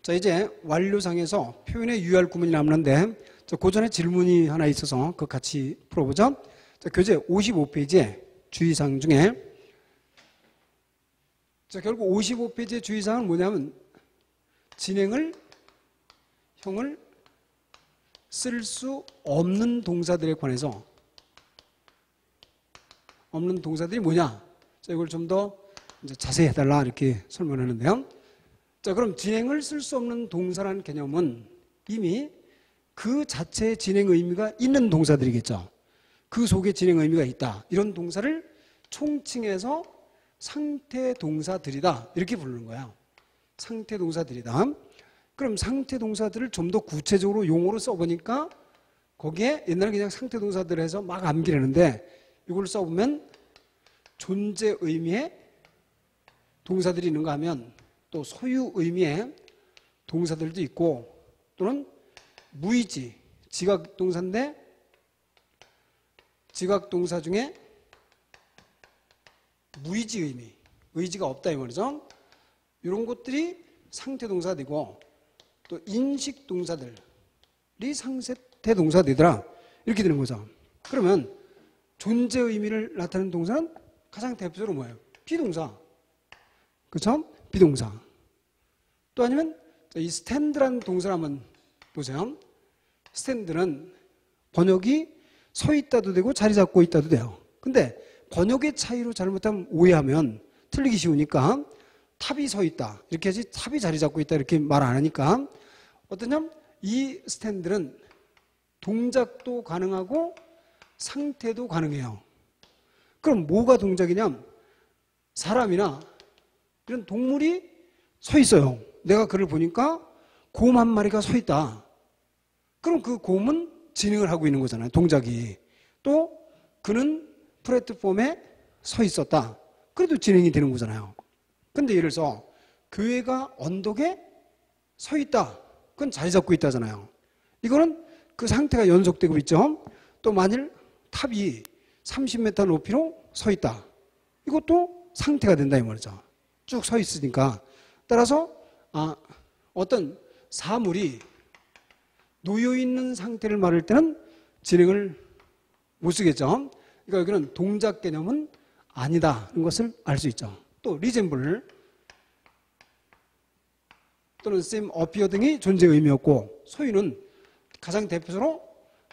자, 이제 완료상에서 표현에 유의할 구문이 남는데, 자, 그 전에 질문이 하나 있어서 그거 같이 풀어보죠. 자, 교재 55페이지에 주의사항 중에, 자, 결국 55페이지의 주의사항은 뭐냐면, 진행을, 형을 쓸 수 없는 동사들에 관해서, 없는 동사들이 뭐냐? 자, 이걸 좀 더 자세히 해달라 이렇게 설명하는데요. 자, 그럼 진행을 쓸 수 없는 동사라는 개념은 이미 그 자체의 진행 의미가 있는 동사들이겠죠. 그 속에 진행 의미가 있다. 이런 동사를 총칭해서 상태 동사들이다. 이렇게 부르는 거야. 상태 동사들이다. 그럼 상태 동사들을 좀 더 구체적으로 용어로 써보니까 거기에 옛날에 그냥 상태 동사들 해서 막 암기하는데 이걸 써보면 존재 의미의 동사들이 있는가 하면 또 소유 의미의 동사들도 있고 또는 무의지, 지각동사인데 지각동사 중에 무의지 의미, 의지가 없다 이 말이죠. 이런 것들이 상태동사되고 또 인식동사들이 상태동사되더라 이렇게 되는 거죠. 그러면 존재 의미를 나타내는 동사는 가장 대표적으로 뭐예요? 비동사. 그렇죠? 비동사. 또 아니면 이 스탠드라는 동사를 한번 보세요. 스탠드는 번역이 서 있다도 되고 자리 잡고 있다도 돼요. 근데 번역의 차이로 잘못하면 오해하면 틀리기 쉬우니까 탑이 서 있다 이렇게 하지 탑이 자리 잡고 있다 이렇게 말 안 하니까 어떠냐면 이 스탠드는 동작도 가능하고 상태도 가능해요. 그럼 뭐가 동작이냐면 사람이나 이런 동물이 서 있어요. 내가 그를 보니까 곰 한 마리가 서 있다. 그럼 그 곰은 진행을 하고 있는 거잖아요. 동작이. 또 그는 플랫폼에 서 있었다. 그래도 진행이 되는 거잖아요. 근데 예를 들어서 교회가 언덕에 서 있다. 그건 자리 잡고 있다잖아요. 이거는 그 상태가 연속되고 있죠. 또 만일 탑이 30m 높이로 서 있다. 이것도 상태가 된다 이 말이죠. 쭉 서 있으니까. 따라서 어떤 사물이 놓여있는 상태를 말할 때는 진행을 못 쓰겠죠. 그러니까 여기는 동작 개념은 아니다 이런 것을 알 수 있죠. 또 resemble 또는 seem, appear 등이 존재 의미였고 소유는 가장 대표적으로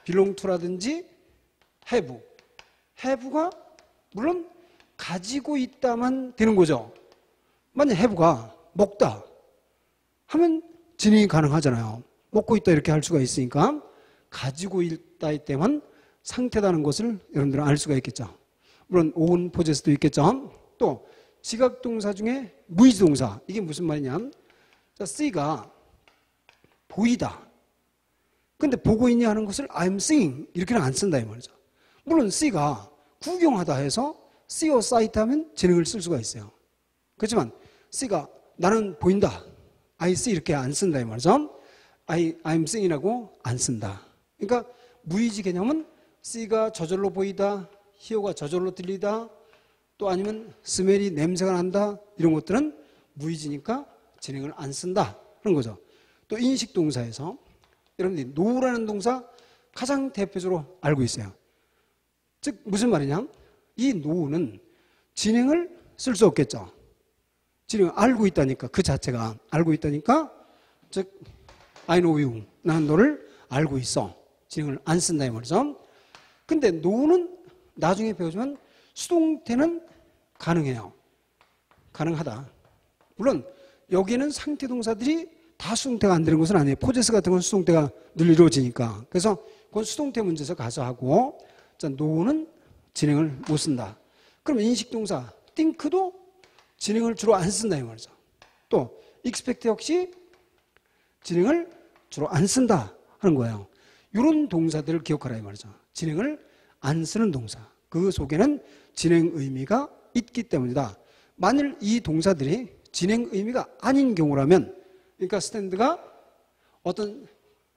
belong to라든지 have. have가 물론 가지고 있다만 되는 거죠. 만약 have가 먹다 하면 진행이 가능하잖아요. 먹고 있다 이렇게 할 수가 있으니까 가지고 있다 때만 상태다는 것을 여러분들은 알 수가 있겠죠. 물론 own, possess도 있겠죠. 또 지각동사 중에 무의지동사 이게 무슨 말이냐. 자, see가 보이다. 근데 보고 있냐 하는 것을 I'm seeing 이렇게는 안 쓴다 이 말이죠. 물론 see가 구경하다 해서 see or sight 하면 진행을 쓸 수가 있어요. 그렇지만 see가 나는 보인다. I see 이렇게 안 쓴다 이 말이죠. I'm seeing이라고 안 쓴다. 그러니까 무의지 개념은 see가 저절로 보이다, hear가 저절로 들리다, 또 아니면 스멜이 냄새가 난다 이런 것들은 무의지니까 진행을 안 쓴다 그런 거죠. 또 인식 동사에서 여러분들이 know라는 동사 가장 대표적으로 알고 있어요. 즉 무슨 말이냐? 이 know는 진행을 쓸 수 없겠죠. 진행을 알고 있다니까 그 자체가 알고 있다니까 즉 I know you 나는 너를 알고 있어. 진행을 안 쓴다 이 말이죠. 근데 know는 나중에 배우지만 수동태는 가능해요. 가능하다. 물론 여기에는 상태 동사들이 다 수동태가 안 되는 것은 아니에요. 포제스 같은 건 수동태가 늘 이루어지니까. 그래서 그건 수동태 문제에서 가서 하고 자, know는 진행을 못 쓴다. 그럼 인식동사 think도 진행을 주로 안 쓴다 이 말이죠. 또 expect 역시 진행을 주로 안 쓴다 하는 거예요. 이런 동사들을 기억하라 이 말이죠. 진행을 안 쓰는 동사. 그 속에는 진행 의미가 있기 때문이다. 만일 이 동사들이 진행 의미가 아닌 경우라면 그러니까 스탠드가 어떤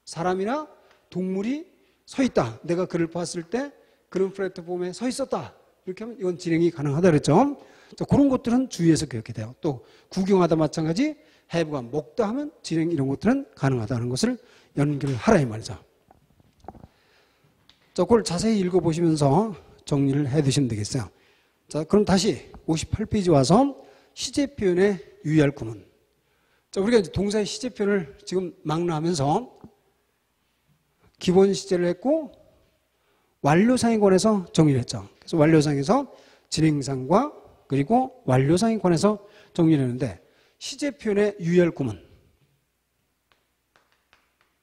사람이나 동물이 서 있다. 내가 그를 봤을 때 그런 플랫폼에 서 있었다. 이렇게 하면 이건 진행이 가능하다 그랬죠. 자, 그런 것들은 주의해서 기억해야 돼요. 또 구경하다 마찬가지 have가 먹다 하면 진행 이런 것들은 가능하다는 것을 연결을 하라 이 말이죠. 자, 그걸 자세히 읽어보시면서 정리를 해 두시면 되겠어요. 자, 그럼 다시 58페이지 와서 시제 표현에 유의할 구문. 자, 우리가 이제 동사의 시제 표현을 지금 망라하면서 기본 시제를 했고 완료상에 관해서 정리를 했죠. 그래서 완료상에서 진행상과 그리고 완료상에 관해서 정리를 했는데 시제 표현에 유의할 구문.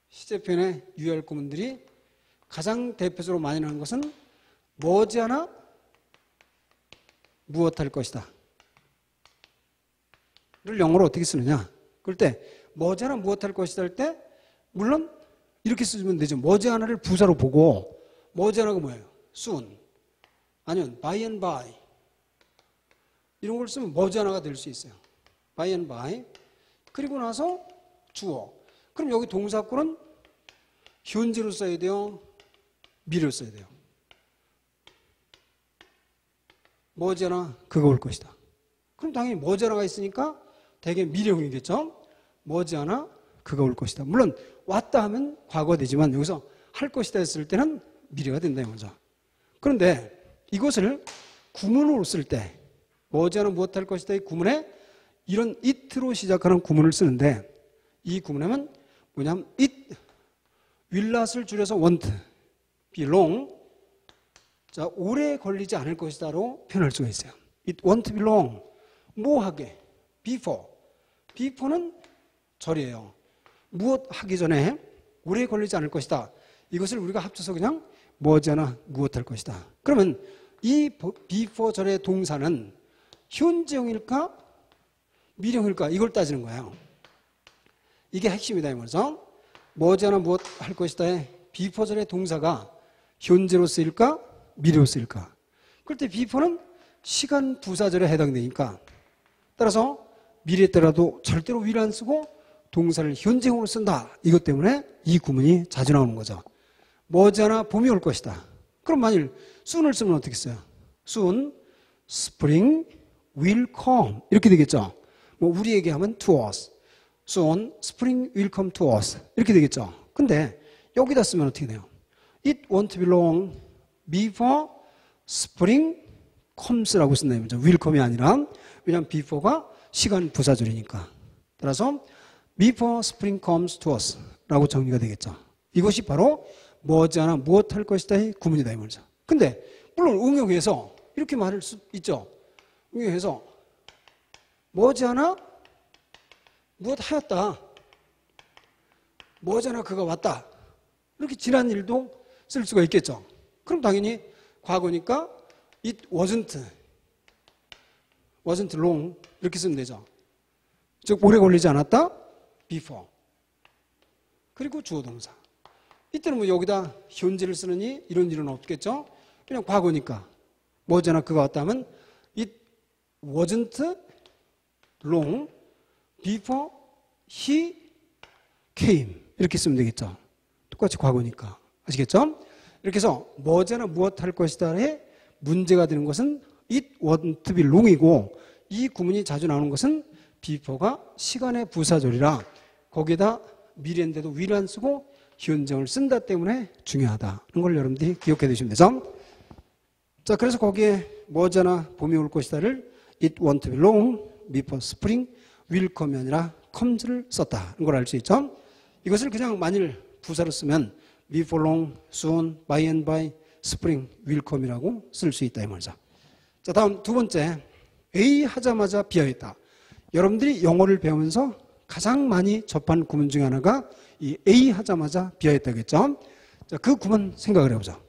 시제 표현에 유의할 구문들이 가장 대표적으로 많이 나오는 것은 머지않아 무엇할 것이다. 를 영어로 어떻게 쓰느냐. 그럴 때 머지않아 무엇할 것이다 할 때 물론 이렇게 쓰면 되죠. 머지않아를 부사로 보고 머지않아가 뭐예요? soon 아니면 by and by 이런 걸 쓰면 머지않아가 될 수 있어요. by and by 그리고 나서 주어. 그럼 여기 동사구는 현재로 써야 돼요? 미래로 써야 돼요? 머지않아 그가 올 것이다. 그럼 당연히 머지않아가 있으니까 대개 미래형이겠죠? 머지않아 그가 올 것이다. 물론 왔다 하면 과거가 되지만 여기서 할 것이다 했을 때는 미래가 된다 이거죠. 그런데 이것을 구문으로 쓸 때 머지않아 무엇 할 것이다 이 구문에 이런 it로 시작하는 구문을 쓰는데 이 구문하면 뭐냐면 it will not을 줄여서 won't be long 자, 오래 걸리지 않을 것이다로 표현할 수가 있어요. It won't be long. 뭐 하게? Before. before는 절이에요. 무엇 하기 전에 오래 걸리지 않을 것이다. 이것을 우리가 합쳐서 그냥 머지않아 무엇 할 것이다. 그러면 이 before 절의 동사는 현재형일까? 미래형일까? 이걸 따지는 거예요. 이게 핵심이다 이 말이죠. 머지않아 무엇 할 것이다의 before 절의 동사가 현재로 쓰일까? 미래로 쓰일까? 그럴 때 before는 시간 부사절에 해당되니까 따라서 미래에 따라도 절대로 will 안 쓰고 동사를 현재형으로 쓴다. 이것 때문에 이 구문이 자주 나오는 거죠. 머지않아 봄이 올 것이다. 그럼 만일 soon을 쓰면 어떻게 써요? soon, spring will come 이렇게 되겠죠. 뭐 우리에게 하면 to us. soon, spring will come to us 이렇게 되겠죠. 근데 여기다 쓰면 어떻게 돼요? It won't be long before spring comes라고 쓴다. will come이 아니라 왜냐하면 before가 시간 부사절이니까. 따라서 before spring comes to us 라고 정리가 되겠죠. 이것이 바로 머지않아 무엇 할 것이다 의 구문이다 이 말이죠. 근데 물론 응용해서 이렇게 말할 수 있죠. 응용해서 머지않아 무엇 하였다. 머지않아 그가 왔다. 이렇게 지난 일도 쓸 수가 있겠죠. 그럼 당연히 과거니까 it wasn't long 이렇게 쓰면 되죠. 즉 오래 걸리지 않았다. before. 그리고 주어 동사. 이때는 뭐 여기다 현재를 쓰느니 이런 일은 없겠죠. 그냥 과거니까 머지않아 그가 왔다 하면 it wasn't long before he came 이렇게 쓰면 되겠죠. 똑같이 과거니까. 아시겠죠? 이렇게 해서 머지않아 무엇 할 것이다에 문제가 되는 것은 it won't be long이고 이 구문이 자주 나오는 것은 before가 시간의 부사절이라 거기에다 미래인데도 will 안 쓰고 현재형을 쓴다 때문에 중요하다는 걸 여러분들이 기억해 두시면 되죠. 자, 그래서 거기에 머지않아 봄이 올 것이다를 it won't be long before spring will come이 아니라 comes를 썼다는 걸 알 수 있죠. 이것을 그냥 만일 부사로 쓰면 before long, soon, by and by, spring will come이라고 쓸 수 있다 이 말이죠. 자, 다음 두 번째 A 하자마자 비하했다. 여러분들이 영어를 배우면서 가장 많이 접한 구문 중에 하나가 이 A 하자마자 비하했다겠죠. 자, 그 구문 생각을 해보자.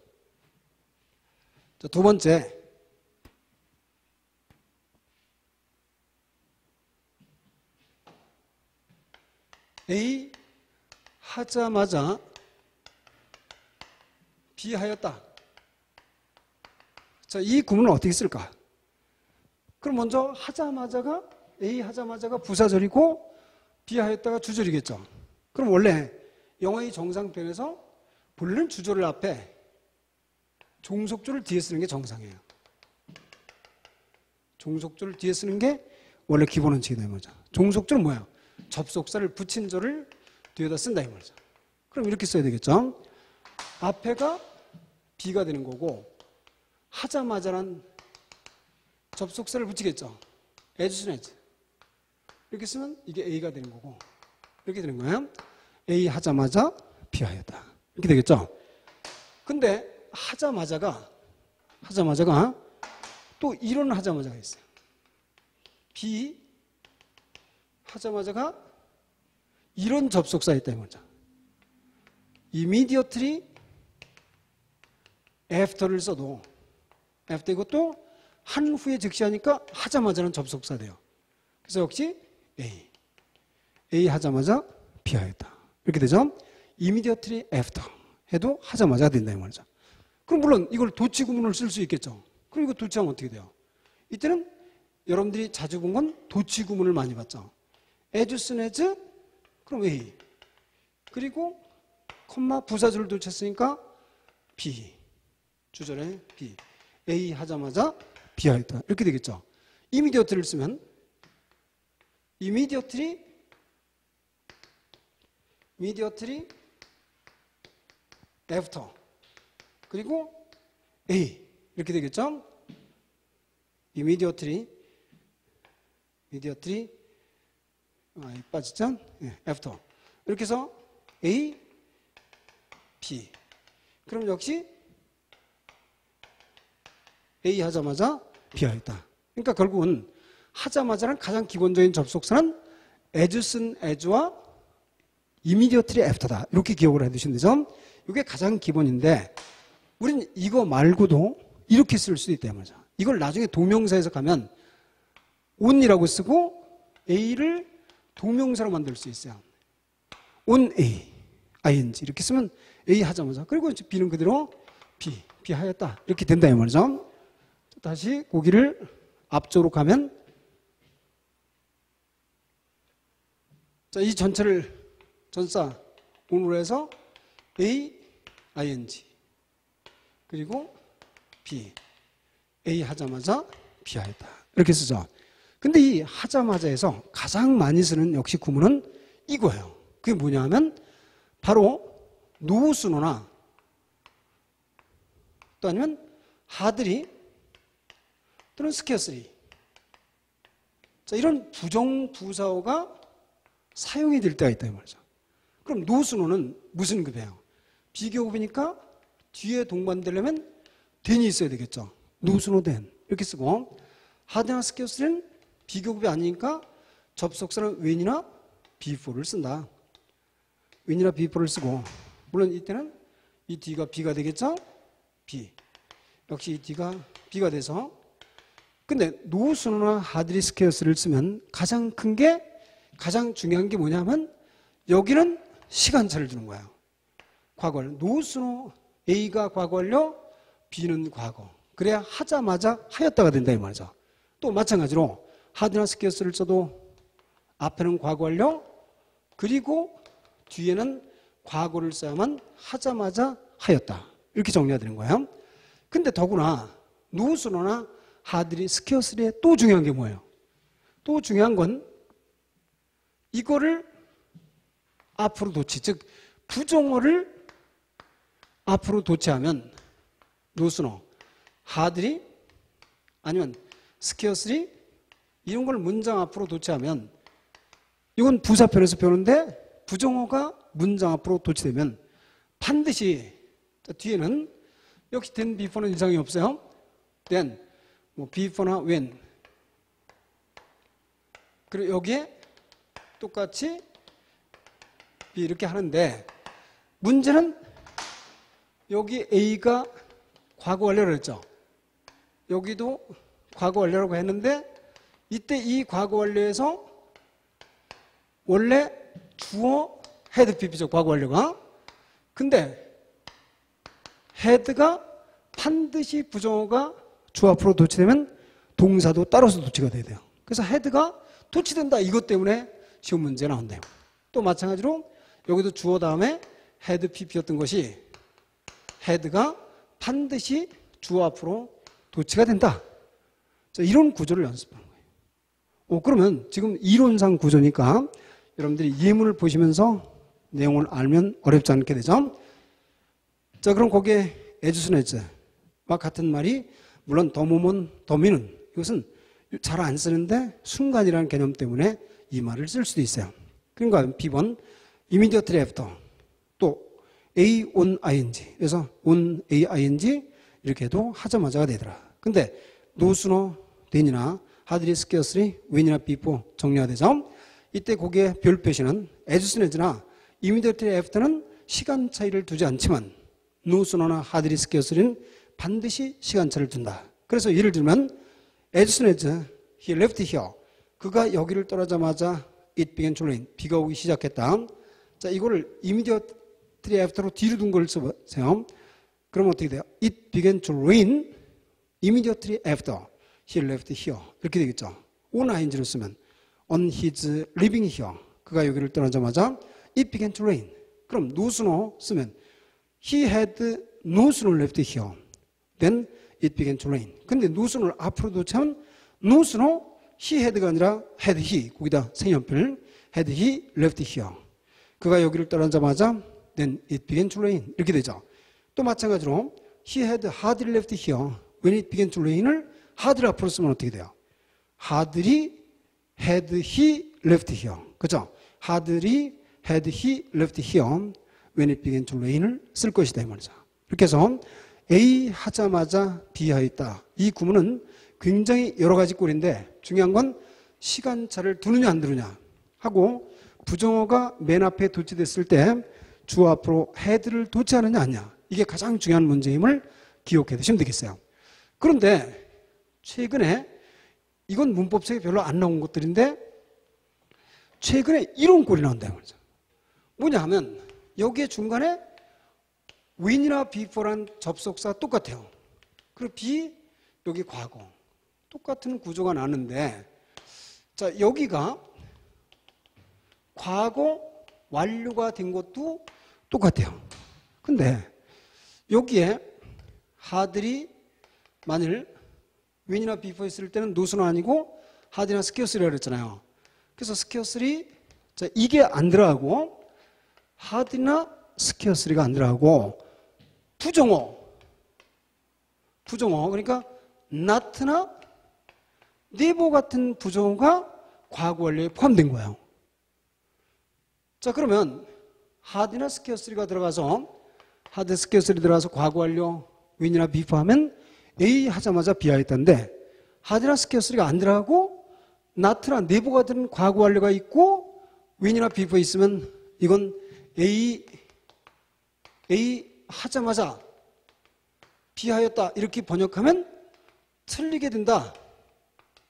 자, 두 번째 A 하자마자 비하였다. 자, 이 구문을 어떻게 쓸까? 그럼 먼저 하자마자가 A 하자마자가 부사절이고 비하였다가 주절이겠죠. 그럼 원래 영어의 정상편에서 본래는 주절을 앞에 종속조를 뒤에 쓰는 게 정상이에요. 종속조를 뒤에 쓰는 게 원래 기본 원칙이다 이 말이죠. 종속조는 뭐야? 접속사를 붙인 조를 뒤에다 쓴다 이 말이죠. 그럼 이렇게 써야 되겠죠. 앞에가 B가 되는 거고 하자마자란 접속사를 붙이겠죠. as soon as. 이렇게 쓰면 이게 A가 되는 거고 이렇게 되는 거예요. A 하자마자 B 하였다. 이렇게 되겠죠. 근데 하자마자가 또 이런 하자마자가 있어요. B 하자마자가 이런 접속사 있다 이 말이죠. immediately after를 써도 after 이것도 한 후에 즉시 하니까 하자마자는 접속사 돼요. 그래서 역시 A 하자마자 B 하였다. 이렇게 되죠. immediately after 해도 하자마자 된다 이 말이죠. 그럼 물론 이걸 도치 구문을 쓸 수 있겠죠. 그럼 이거 도치하면 어떻게 돼요? 이때는 여러분들이 자주 본 건 도치 구문을 많이 봤죠. as soon as 그럼 A 그리고 콤마 부사절을 도쳤으니까 B 주절에 B A 하자마자 B 하였다. 이렇게 되겠죠. immediately를 쓰면 immediately after 그리고 A 이렇게 되겠죠. immediately 빠지죠. after 이렇게 해서 A, B 그럼 역시 A 하자마자 B 하였다. 그러니까 결국은 하자마자는 가장 기본적인 접속사는 as soon as와 immediately after다. 이렇게 기억을 해두시면 되죠. 이게 가장 기본인데 우리는 이거 말고도 이렇게 쓸 수도 있다 말이죠. 이걸 나중에 동명사에서 가면 on이라고 쓰고 A를 동명사로 만들 수 있어요. on A, ing 이렇게 쓰면 A 하자마자 그리고 이제 B는 그대로 B 하였다. 이렇게 된다 이 말이죠. 다시 고기를 앞쪽으로 가면 자, 이 전체를 전사 on으로 해서 A, ing 그리고 B A 하자마자 B 하였다. 이렇게 쓰죠. 근데 이 하자마자에서 가장 많이 쓰는 역시 구문은 이거예요. 그게 뭐냐 하면 바로 노우스노나 또 아니면 하드리 또는 스케어스리 자, 이런 부정부사어가 사용이 될 때가 있다 이 말이죠. 그럼 노우스노는 무슨 급이에요? 비교급이니까 뒤에 동반되려면 then이 있어야 되겠죠. 노우스노 then 이렇게 쓰고 하드나 스케어스리는 비교급이 아니니까 접속사는 when이나 before를 쓴다. when이나 before를 쓰고 물론 이때는 이 D가 B가 되겠죠? B 역시 이 D가 B가 돼서 근데 노우스노나 하드리 스케어스를 쓰면 가장 큰 게 가장 중요한 게 뭐냐면 여기는 시간차를 주는 거예요. 과거를 노우스노 A가 과거 완료 B는 과거 그래야 하자마자 하였다가 된다 이 말이죠. 또 마찬가지로 하드나 스케어스를 써도 앞에는 과거 완료 그리고 뒤에는 과거를 써야만 하자마자 하였다. 이렇게 정리가 되는 거예요. 근데 더구나 노우스노나 하드리 스케어스리에 또 중요한 게 뭐예요? 또 중요한 건 이거를 앞으로 도치 즉 부정어를 앞으로 도치하면 노우스노 하드리 아니면 스케어스리 이런 걸 문장 앞으로 도치하면 이건 부사편에서 배우는데 부정어가 문장 앞으로 도치되면 반드시 뒤에는 역시 then, before는 이상이 없어요. then, 뭐 before나 when 그리고 여기에 똑같이 이렇게 하는데 문제는 여기 A가 과거 완료를 했죠. 여기도 과거 완료라고 했는데 이때 이 과거 완료에서 원래 주어 had PP죠. 과거 완료가. 근데 had가 반드시 부정어가 주 앞으로 도치되면 동사도 따라서 도치가 돼야 돼요. 그래서 had가 도치된다. 이것 때문에 시험 문제 나온대요. 또 마찬가지로 여기도 주어 다음에 had PP였던 것이 had가 반드시 주어 앞으로 도치가 된다. 자, 이런 구조를 연습하는 거예요. 그러면 지금 이론상 구조니까 여러분들이 예문을 보시면서 내용을 알면 어렵지 않게 되죠. 자, 그럼 거기에 에즈스네즈와 같은 말이 물론 더모면 더미는 이것은 잘 안 쓰는데 순간이라는 개념 때문에 이 말을 쓸 수도 있어요. 그러니까 B번 immediately after 또 A on ing 그래서 on A ing 이렇게 해도 하자마자가 되더라. 근데 no sooner than이나 hardly scarcely when이나 before 정리가 되죠. 이때 거기에 별 표시는 as soon as나 immediately after는 시간 차이를 두지 않지만 no sooner나 hardly scarcely는 반드시 시간차를 둔다. 그래서 예를 들면 as soon as he left here 그가 여기를 떠나자마자 it began to rain 비가 오기 시작했다. 자, 이거를 immediately after로 뒤로 둔 걸 써보세요. 그럼 어떻게 돼요? It began to rain immediately after he left here 이렇게 되겠죠. on ing로 쓰면 on his leaving here 그가 여기를 떠나자마자 it began to rain. 그럼 no sooner 쓰면 he had no sooner left here then it began to rain. 근데 no sooner 앞으로 도치면 no sooner he had가 아니라 had he 거기다 생연필 had he left here 그가 여기를 떠나자마자 then it began to rain 이렇게 되죠. 또 마찬가지로 he had hardly left here when it began to rain을 hardly 앞으로 쓰면 어떻게 돼요? hardly had he left here 그죠? hardly had he left here when it began to rain을 쓸 것이다 이 말이죠. 이렇게 해서 A 하자마자 B 하였다. 이 구문은 굉장히 여러 가지 꼴인데 중요한 건 시간차를 두느냐 안 두느냐 하고 부정어가 맨 앞에 도치됐을 때 주 앞으로 had를 도치하느냐 아니냐 이게 가장 중요한 문제임을 기억해 두시면 되겠어요. 그런데 최근에 이건 문법책에 별로 안 나온 것들인데 최근에 이런 꼴이 나온다 말이죠. 뭐냐 하면 여기에 중간에 when이나 before란 접속사 똑같아요. 그리고 be 여기 과거 똑같은 구조가 나는데 자 여기가 과거 완료가 된 것도 똑같아요. 근데 여기에 hardly 만일 when이나 before 있을 때는 no는 아니고 hardly나 scarcely라고 그랬잖아요. 그래서 scarcely 자 이게 안 들어가고 hardly나 scarcely가 안 들어가고 부정어 그러니까 not나 never 같은 부정어가 과거 완료에 포함된 거예요. 자 그러면 hardly나 scarcely가 들어가서 hard, scarcely 들어가서 과거 완료 when이나 before 하면 A 하자마자 B 하였다는데 hardly나 scarcely가 안 들어가고 not나 never 같은 과거 완료가 있고 when이나 before 있으면 이건 A 하자마자 B 하였다 이렇게 번역하면 틀리게 된다.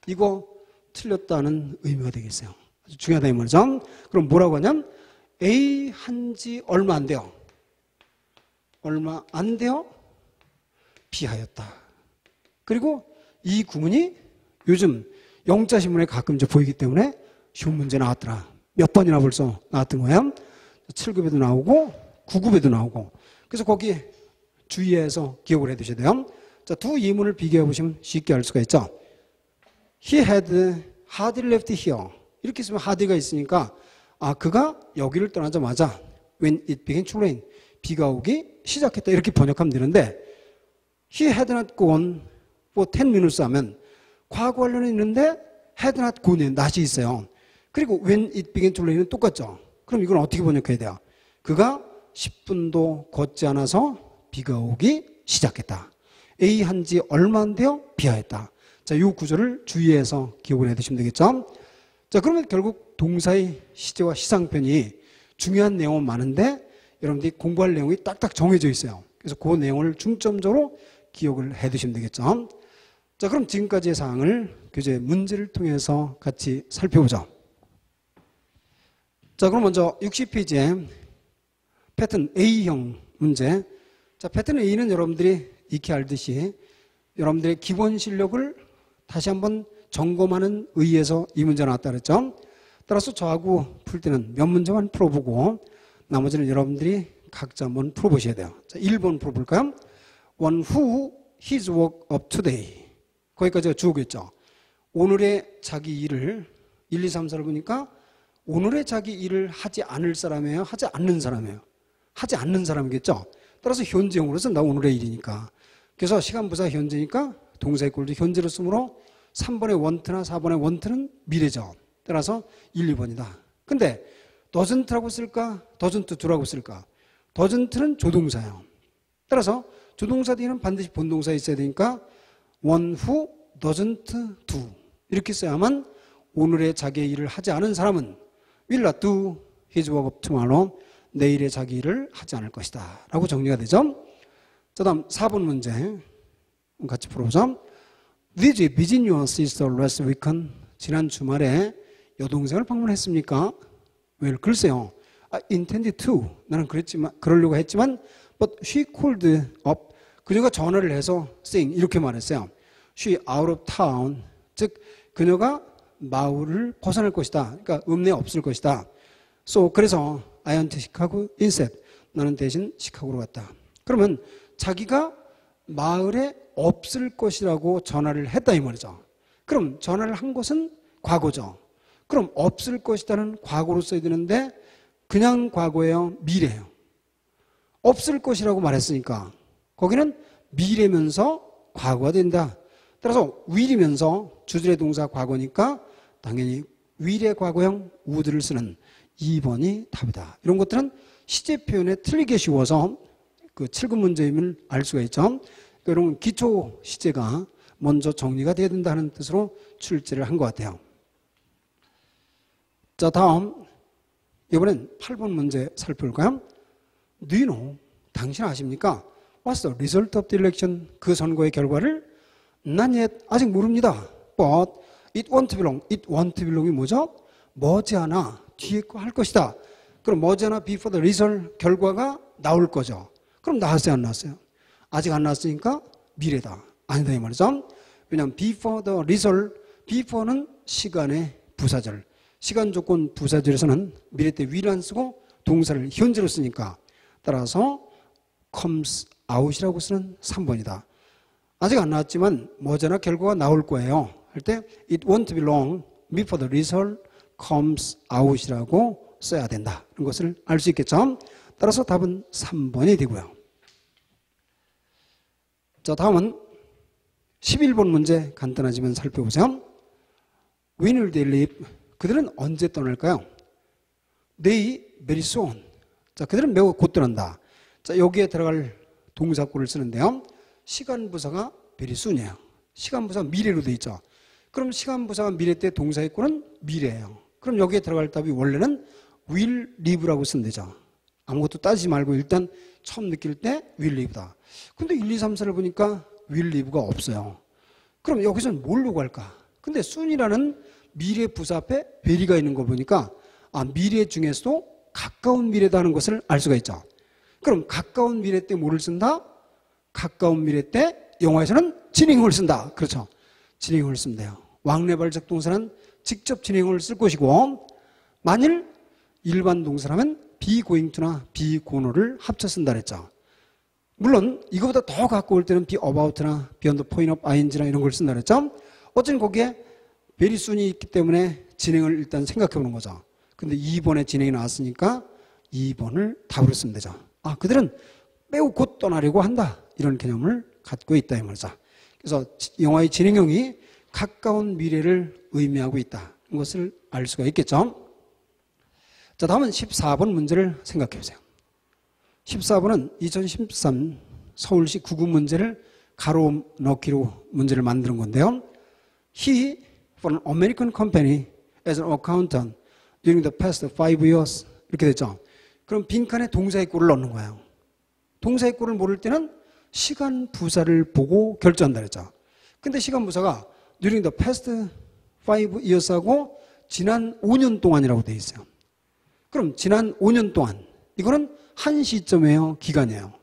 이거 틀렸다는 의미가 되겠어요. 아주 중요하다 이 말이죠. 그럼 뭐라고 하냐면 A 한지 얼마 안 돼요. 얼마 안 돼요. B 하였다. 그리고 이 구문이 요즘 영자신문에 가끔 이제 보이기 때문에 쉬운 문제 나왔더라. 몇 번이나 벌써 나왔던 거예요. 7급에도 나오고 9급에도 나오고. 그래서 거기 주의해서 기억을 해 두셔야 돼요. 자, 두 예문을 비교해 보시면 쉽게 알 수가 있죠. He had hardly left here. 이렇게 쓰면 hardly가 있으니까 아 그가 여기를 떠나자마자 when it began to rain 비가 오기 시작했다 이렇게 번역하면 되는데 He had not gone for 10 minutes 하면 과거 완료는 있는데 had not gone에 not이 있어요. 그리고 when it began to rain은 똑같죠. 그럼 이건 어떻게 번역해야 돼요? 그가 10분도 걷지 않아서 비가 오기 시작했다. A 한지 얼마 안 돼요? B 하였다. 자, 이 구조를 주의해서 기억을 해 두시면 되겠죠. 자, 그러면 결국 동사의 시제와 시상편이 중요한 내용은 많은데 여러분들이 공부할 내용이 딱딱 정해져 있어요. 그래서 그 내용을 중점적으로 기억을 해 두시면 되겠죠. 자, 그럼 지금까지의 사항을 교재 문제를 통해서 같이 살펴보죠. 자, 그럼 먼저 60페이지에 패턴 A형 문제. 자, 패턴 A는 여러분들이 익히 알듯이 여러분들의 기본 실력을 다시 한번 점검하는 의의에서 이 문제가 나왔다 그랬죠. 따라서 저하고 풀 때는 몇 문제만 풀어보고 나머지는 여러분들이 각자 한번 풀어보셔야 돼요. 자, 1번 풀어볼까요? One who his work of today. 거기까지가 주어겠죠. 오늘의 자기 일을 1, 2, 3, 4를 보니까 오늘의 자기 일을 하지 않을 사람이에요? 하지 않는 사람이에요? 하지 않는 사람이겠죠? 따라서 현재형으로 쓴다. 오늘의 일이니까. 그래서 시간부사 현재니까 동사의 꼴도 현재로 쓰므로 3번의 원트나 4번의 원트는 미래죠. 따라서 1, 2번이다. 근데 doesn't라고 쓸까? doesn't do라고 쓸까? doesn't는 조동사예요. 따라서 조동사 뒤에는 반드시 본동사 있어야 되니까 one who doesn't do 이렇게 써야만 오늘의 자기의 일을 하지 않은 사람은 will not do his work of tomorrow 내일의 자기 일을 하지 않을 것이다 라고 정리가 되죠. 자, 다음 4번 문제 같이 풀어보자. Did you visit your sister last weekend? 지난 주말에 여동생을 방문했습니까? 왜? 글쎄요. intended to. 나는 그러려고 했지만 but she called up. 그녀가 전화를 해서 saying 이렇게 말했어요. She out of town. 즉 그녀가 마을을 벗어날 것이다. 그러니까 읍내에 없을 것이다. So 그래서 I went to Chicago instead. 나는 대신 시카고로 갔다. 그러면 자기가 마을에 없을 것이라고 전화를 했다 이 말이죠. 그럼 전화를 한 것은 과거죠. 그럼 없을 것이다는 과거로 써야 되는데 그냥 과거예요? 미래예요? 없을 것이라고 말했으니까 거기는 미래면서 과거가 된다. 따라서 will이면서 주절의 동사 과거니까 당연히 will의 과거형 would를 쓰는 2번이 답이다. 이런 것들은 시제 표현에 틀리게 쉬워서 그 7급 문제임을 알 수가 있죠. 이런 기초 시제가 먼저 정리가 돼야 된다는 뜻으로 출제를 한 것 같아요. 자, 다음 이번엔 8번 문제 살펴볼까요? Do you know? 당신 아십니까? What's the result of the election? 그 선거의 결과를? Not yet. 아직 모릅니다. But it won't belong. It won't belong이 뭐죠? 머지않아 뒤에 거 할 것이다. 그럼 머지않아 before the result 결과가 나올 거죠. 그럼 나왔어요, 안 나왔어요? 아직 안 나왔으니까 미래다. 아니다 이 말이죠. 왜냐하면 before the result, before는 시간의 부사절. 시간 조건 부사절에서는 미래 때 will 안 쓰고 동사를 현재로 쓰니까 따라서 comes out이라고 쓰는 3번이다. 아직 안 나왔지만 머지않아 결과가 나올 거예요. 할 때 it won't be long before the result comes out이라고 써야 된다. 이런 것을 알 수 있겠죠. 따라서 답은 3번이 되고요. 자, 다음은 11번 문제 간단하지만 살펴보세요. When will they leave? 그들은 언제 떠날까요? They very soon. 자, 그들은 매우 곧 떠난다. 자, 여기에 들어갈 동사구를 쓰는데요. 시간부사가 very soon이에요. 시간부사가 미래로 돼 있죠. 그럼 시간부사가 미래 때 동사의 꼴은 미래예요. 그럼 여기에 들어갈 답이 원래는 will leave라고 쓰면 되죠. 아무것도 따지지 말고 일단 처음 느낄 때 will leave다. 근데 1, 2, 3, 4를 보니까 will leave가 없어요. 그럼 여기서는 뭘로 갈까? 근데 soon이라는 미래 부사 앞에 very가 있는 거 보니까 미래 중에서도 가까운 미래다 하는 것을 알 수가 있죠. 그럼 가까운 미래 때 뭐를 쓴다? 가까운 미래 때 영어에서는 진행형을 쓴다. 그렇죠. 진행형을 쓰면 돼요. 왕래발적 동사는 직접 진행형을 쓸 것이고 만일 일반 동사라면 be going to나 be gono를 합쳐 쓴다 그랬죠. 물론 이거보다 더 가까울 때는 be about나 beyond the point of ing나 이런 걸 쓴다 그랬죠. 어쨌든 거기에 very soon이 있기 때문에 진행을 일단 생각해 보는 거죠. 근데 2번에 진행이 나왔으니까 2번을 답으로 쓰면 되죠. 그들은 매우 곧 떠나려고 한다. 이런 개념을 갖고 있다 이 말이죠. 그래서 영화의 진행형이 가까운 미래를 의미하고 있다. 이것을 알 수가 있겠죠. 자, 다음은 14번 문제를 생각해 보세요. 14번은 2013 서울시 구급 문제를 가로 넣기로 문제를 만드는 건데요. He for an American company as an accountant during the past 5 years 이렇게 됐죠. 그럼 빈칸에 동사의 꼴을 넣는 거예요. 동사의 꼴을 모를 때는 시간 부사를 보고 결정한다 그랬죠. 근데 시간 부사가 during the past 5 years하고 지난 5년 동안이라고 되어 있어요. 그럼 지난 5년 동안 이거는 한 시점이에요? 기간이에요?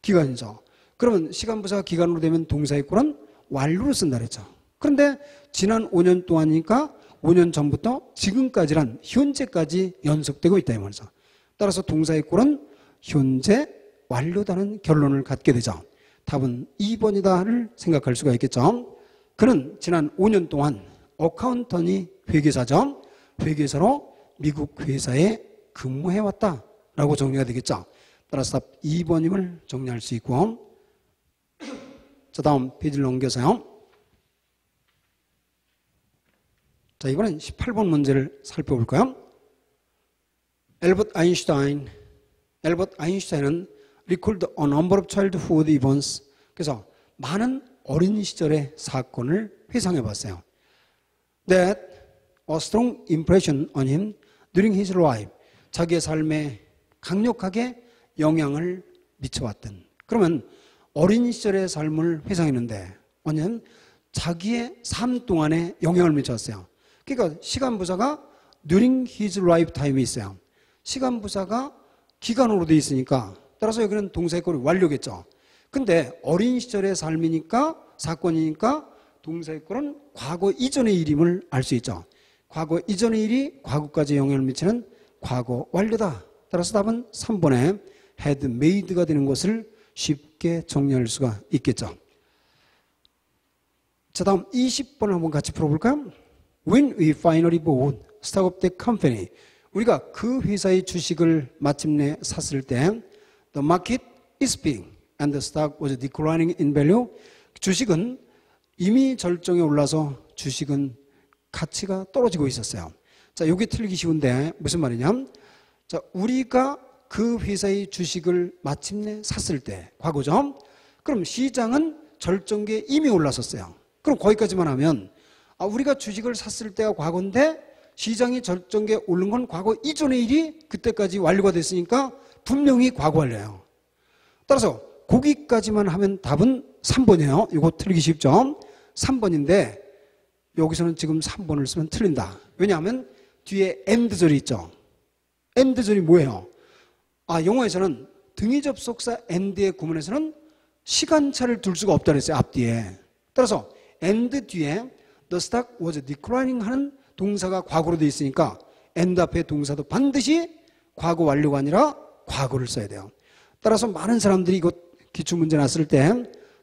기간이죠. 그러면 시간 부사가 기간으로 되면 동사의 꼴은 완료로 쓴다 그랬죠. 그런데 지난 5년 동안이니까 5년 전부터 지금까지란 현재까지 연속되고 있다 이 말이죠. 따라서 동사의 꼴은 현재 완료다는 결론을 갖게 되죠. 답은 2번이다를 생각할 수가 있겠죠. 그는 지난 5년 동안 어카운턴이 회계사죠. 회계사로 미국 회사에 근무해왔다라고 정리가 되겠죠. 따라서 답 2번임을 정리할 수 있고, 자, 다음 페이지를 넘겨서요. 자, 이번엔 18번 문제를 살펴볼까요? 엘버트 아인슈타인은 recalled a number of childhood events. 그래서 많은 어린 시절의 사건을 회상해 봤어요. That a strong impression on him during his life. 자기의 삶에 강력하게 영향을 미쳐왔던. 그러면 어린 시절의 삶을 회상했는데 왜냐하면 자기의 삶 동안에 영향을 미쳤어요. 그러니까 시간 부사가 during his lifetime이 있어요. 시간 부사가 기간으로 되어 있으니까 따라서 여기는 동사의 꼴이 완료겠죠. 근데 어린 시절의 삶이니까 사건이니까 동사의 꼴은 과거 이전의 일임을 알 수 있죠. 과거 이전의 일이 과거까지 영향을 미치는 과거 완료다. 따라서 답은 3번에 had made가 되는 것을 쉽게 정리할 수가 있겠죠. 자, 다음 20번을 한번 같이 풀어볼까요? When we finally bought stock of the company. 우리가 그 회사의 주식을 마침내 샀을 때 the market is big and the stock was declining in value. 주식은 이미 절정에 올라서 주식은 가치가 떨어지고 있었어요. 자, 이게 틀리기 쉬운데 무슨 말이냐? 자, 우리가 그 회사의 주식을 마침내 샀을 때 과거죠. 그럼 시장은 절정기에 이미 올라섰어요. 그럼 거기까지만 하면 우리가 주식을 샀을 때가 과거인데 시장이 절정기에 오른 건 과거 이전의 일이 그때까지 완료가 됐으니까 분명히 과거 완료예요. 따라서 거기까지만 하면 답은 3번이에요. 이거 틀리기 쉽죠? 3번인데 여기서는 지금 3번을 쓰면 틀린다. 왜냐하면 뒤에 and절이 있죠. and절이 뭐예요? 영어에서는 등위 접속사 and의 구문에서는 시간차를 둘 수가 없다 그랬어요. 앞뒤에. 따라서 and 뒤에 the stock was declining 하는 동사가 과거로 되어 있으니까 and 앞에 동사도 반드시 과거 완료가 아니라 과거를 써야 돼요. 따라서 많은 사람들이 이거 기출문제 났을 때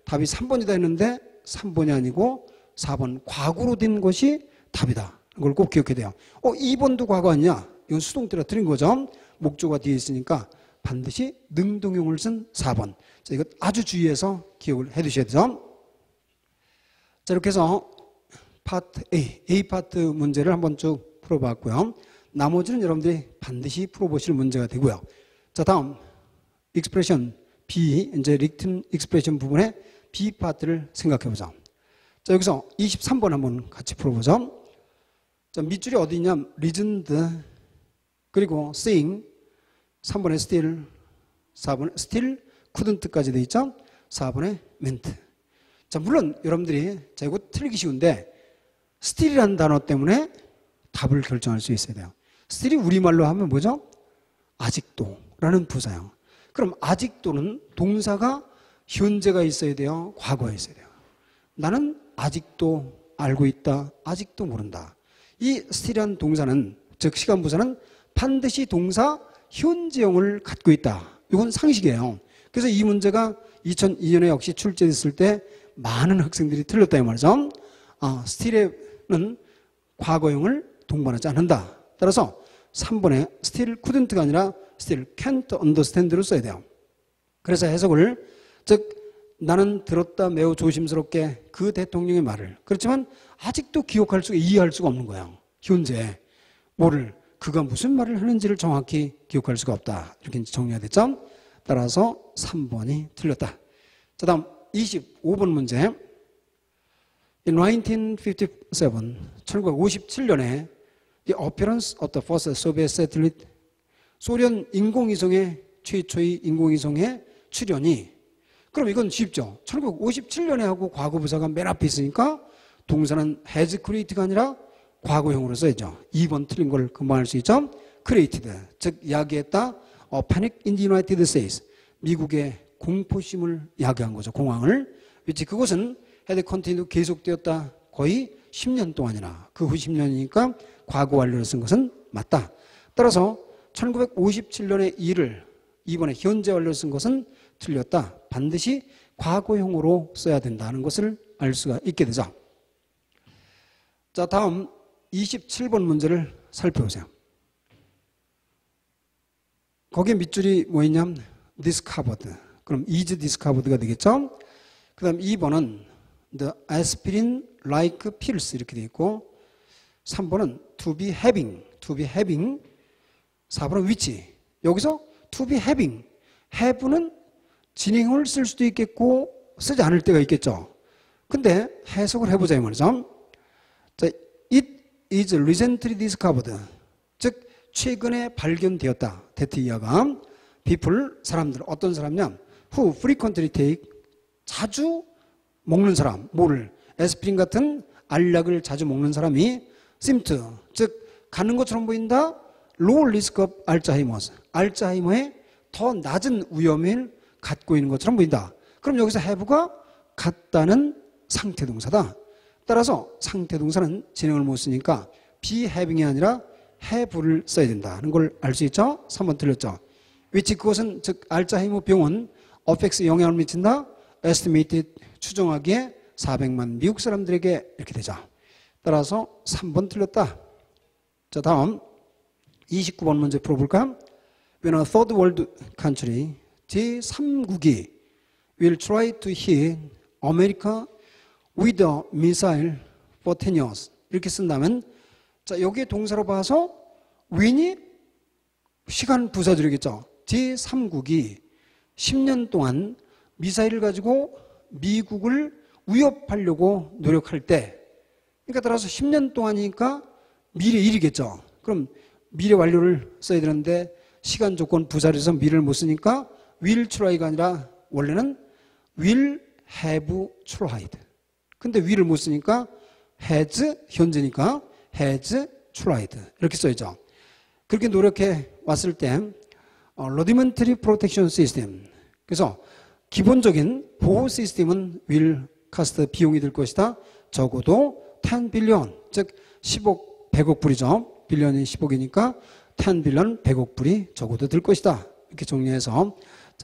답이 3번이다 했는데 3번이 아니고 4번 과거로 된 것이 답이다. 이걸 꼭 기억해야 돼요. 2번도 과거 아니냐? 이건 수동태라 틀린 거죠. 목조가 뒤에 있으니까 반드시 능동용을 쓴 4번. 자, 이거 아주 주의해서 기억을 해 두셔야 되죠. 자, 이렇게 해서 파트 A 파트 문제를 한번 쭉 풀어봤고요. 나머지는 여러분들이 반드시 풀어보실 문제가 되고요. 자, 다음 익스프레션 B, 이제 리튼 익스프레션 부분의 B 파트를 생각해보자. 자, 여기서 23번 한번 같이 풀어보죠. 자, 밑줄이 어디 있냐? reasoned, 그리고 saying, 3번에 still, 4번에 still, couldn't까지 돼 있죠? 4번에 meant. 자, 물론 여러분들이 자, 이거 틀리기 쉬운데 still이라는 단어 때문에 답을 결정할 수 있어야 돼요. still이 우리말로 하면 뭐죠? 아직도 라는 부사예요. 그럼 아직도는 동사가 현재가 있어야 돼요? 과거에 있어야 돼요? 나는 아직도 알고 있다. 아직도 모른다. 이 still이라는 동사는, 즉 시간부사는 반드시 동사 현재형을 갖고 있다. 이건 상식이에요. 그래서 이 문제가 2002년에 역시 출제됐을 때 많은 학생들이 틀렸다 이 말이죠. still에는 과거형을 동반하지 않는다. 따라서 3번에 still couldn't가 아니라 still can't understand로 써야 돼요. 그래서 해석을, 즉 나는 들었다 매우 조심스럽게 그 대통령의 말을. 그렇지만 아직도 기억할 수가, 이해할 수가 없는 거예요. 현재 뭐를, 그가 무슨 말을 하는지를 정확히 기억할 수가 없다. 이렇게 정리가 됐죠. 따라서 3번이 틀렸다. 자, 다음 25번 문제. In 1957, 1957년에 the appearance of the first Soviet satellite, 소련 인공위성의 최초의 인공위성의 출현이, 그럼 이건 쉽죠. 1957년에 하고 과거부사가 맨 앞에 있으니까 동사는 has created가 아니라 과거형으로 써야죠. 2번 틀린 걸 금방 알 수 있죠. created, 즉 야기했다. panic in the United States, 미국의 공포심을 야기한 거죠. 공황을. 그렇지. 그것은 had continued, 계속되었다. 거의 10년 동안이나 그 후 10년이니까 과거 완료를 쓴 것은 맞다. 따라서 1957년의 일을 이번에 현재 완료를 쓴 것은 틀렸다. 반드시 과거형으로 써야 된다는 것을 알 수가 있게 되죠. 자, 다음 27번 문제를 살펴보세요. 거기에 밑줄이 뭐 있냐면 discovered. 그럼 is discovered가 되겠죠? 그 다음 2번은 the aspirin like pills 이렇게 되어 있고 3번은 to be having 4번은 which. 여기서 to be having have는 진행을 쓸 수도 있겠고 쓰지 않을 때가 있겠죠. 근데 해석을 해보자 이 말이죠. 자, it is recently discovered. 즉 최근에 발견되었다. 대트 이하가 people 사람들 어떤 사람이냐 who frequently take 자주 먹는 사람 뭐를 에스피린 같은 알약을 자주 먹는 사람이 seem to 즉 가는 것처럼 보인다. low risk of Alzheimer's 알츠하이머의 더 낮은 위험을 갖고 있는 것처럼 보인다. 그럼 여기서 have가 같다는 상태동사다. 따라서 상태동사는 진행을 못 쓰니까 be having이 아니라 have를 써야 된다는 걸 알 수 있죠? 3번 틀렸죠? which 그것은 즉 알츠하이머 병은 affects 영향을 미친다. estimated 추정하기에 400만 미국 사람들에게 이렇게 되죠. 따라서 3번 틀렸다. 자, 다음 29번 문제 풀어볼까? When a third world country 제3국이 will try to hit America with a missile for 10 years 이렇게 쓴다면 자, 여기에 동사로 봐서 when이 시간 부사절이겠죠. 제3국이 10년 동안 미사일을 가지고 미국을 위협하려고 노력할 때 그러니까 따라서 10년 동안이니까 미래 일이겠죠. 그럼 미래 완료를 써야 되는데 시간 조건 부사에서 미래를 못 쓰니까 will try가 아니라 원래는 will have tried. 근데 will을 못 쓰니까 has 현재니까 has tried 이렇게 써야죠. 그렇게 노력해 왔을 때 rudimentary protection system 그래서 기본적인 보호 시스템은 will cost 비용이 들 것이다. 적어도 10 빌리언 즉 10억 100억 불이죠. 빌리언이 10억이니까 10 빌리언 100억 불이 적어도 들 것이다. 이렇게 정리해서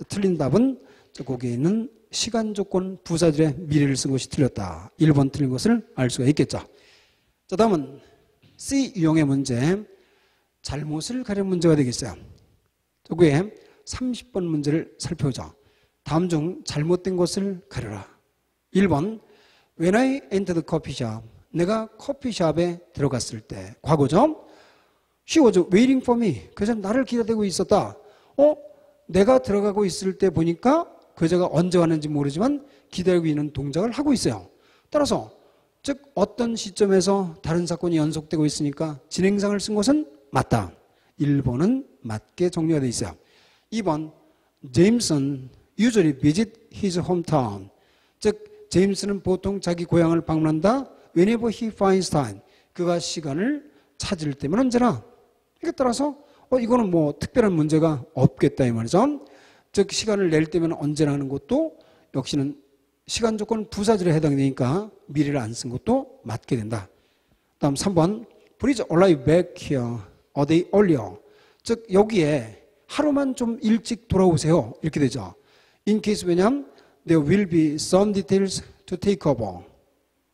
틀린 답은 거기에 있는 시간 조건 부사들의 미래를 쓴 것이 틀렸다. 1번 틀린 것을 알 수가 있겠죠. 자, 다음은 C 유형의 문제 잘못을 가리는 문제가 되겠어요. 여기에 30번 문제를 살펴보자. 다음 중 잘못된 것을 가려라. 1번 When I entered the coffee shop 내가 커피숍에 들어갔을 때 과거죠. She was waiting for me. 그 여자는 나를 기다리고 있었다. 내가 들어가고 있을 때 보니까 그 여자가 언제 왔는지 모르지만 기다리고 있는 동작을 하고 있어요. 따라서 즉 어떤 시점에서 다른 사건이 연속되고 있으니까 진행상을 쓴 것은 맞다. 1번은 맞게 정리가 되어 있어요. 2번 Jameson usually visit his hometown. 즉 제임스는 보통 자기 고향을 방문한다. Whenever he finds time. 그가 시간을 찾을 때면 언제나. 이에 따라서 이거는 뭐 특별한 문제가 없겠다 이 말이죠. 즉 시간을 낼 때면 언제나 하는 것도 역시는 시간 조건 부사절에 해당되니까 미래를 안 쓴 것도 맞게 된다. 다음 3번 Please arrive back here a day earlier. 즉 여기에 하루만 좀 일찍 돌아오세요. 이렇게 되죠. In case 왜냐면 there will be some details to take over.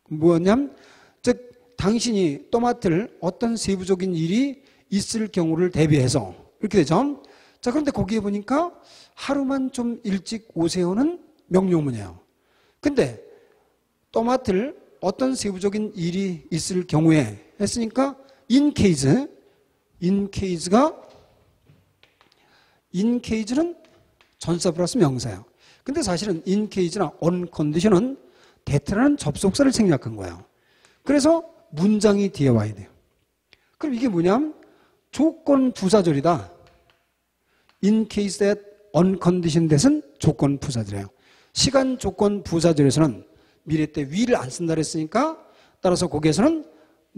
뭐냐면 즉 당신이 또 맡을 어떤 세부적인 일이 있을 경우를 대비해서 이렇게 되죠. 자, 그런데 거기에 보니까 하루만 좀 일찍 오세요는 명령문이에요. 근데 또 맡을 어떤 세부적인 일이 있을 경우에 했으니까 in case는 전사 플러스 명사예요. 근데 사실은 in case나 on condition은 대트라는 접속사를 생략한 거예요. 그래서 문장이 뒤에 와야 돼요. 그럼 이게 뭐냐면 조건 부사절이다. In case that on condition that은 조건 부사절이에요. 시간 조건 부사절에서는 미래 때 will을 안 쓴다 그랬으니까 따라서 거기에서는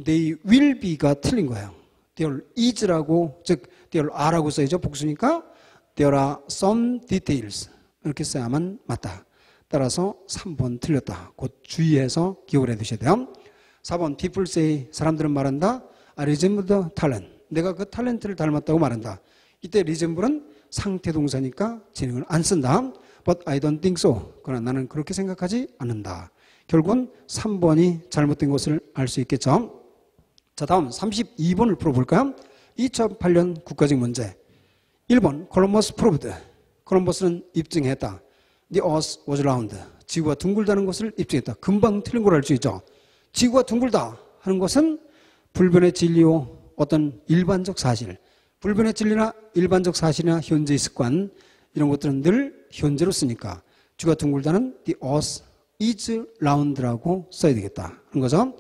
they will be가 틀린 거예요. there is라고 즉 there are라고 써야죠. 복수니까 there are some details 이렇게 써야만 맞다. 따라서 3번 틀렸다. 곧 주의해서 기억을 해 두셔야 돼요. 4번 people say 사람들은 말한다. I resemble the talent. 내가 그 탤런트를 닮았다고 말한다. 이때 resemble은 상태 동사니까 진행을 안 쓴다. But I don't think so. 그러나 나는 그렇게 생각하지 않는다. 결국은 3번이 잘못된 것을 알 수 있겠죠. 자, 다음 32번을 풀어볼까요? 2008년 국가직 문제. 1번 콜럼버스 proved. 콜럼버스는 입증했다. The earth was round. 지구가 둥글다는 것을 입증했다. 금방 틀린 걸 알 수 있죠. 지구가 둥글다 하는 것은 불변의 진리요 어떤 일반적 사실. 불변의 진리나 일반적 사실이나 현재의 습관 이런 것들은 늘 현재로 쓰니까 지구가 둥글다는 the earth is round라고 써야 되겠다 하는 거죠.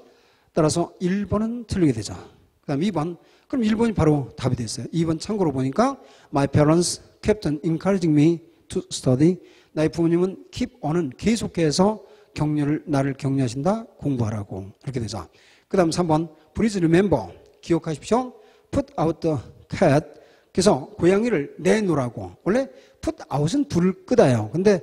따라서 1번은 틀리게 되죠. 그 다음 2번. 그럼 1번이 바로 답이 됐어요. 2번 참고로 보니까 My parents kept on encouraging me to study. 나의 부모님은 keep on은 계속해서 나를 격려하신다. 공부하라고. 이렇게 되죠. 그 다음 3번. Please remember. 기억하십시오. Put out the cat. 그래서 고양이를 내놓으라고. 원래 put out은 불을 끄다요. 근데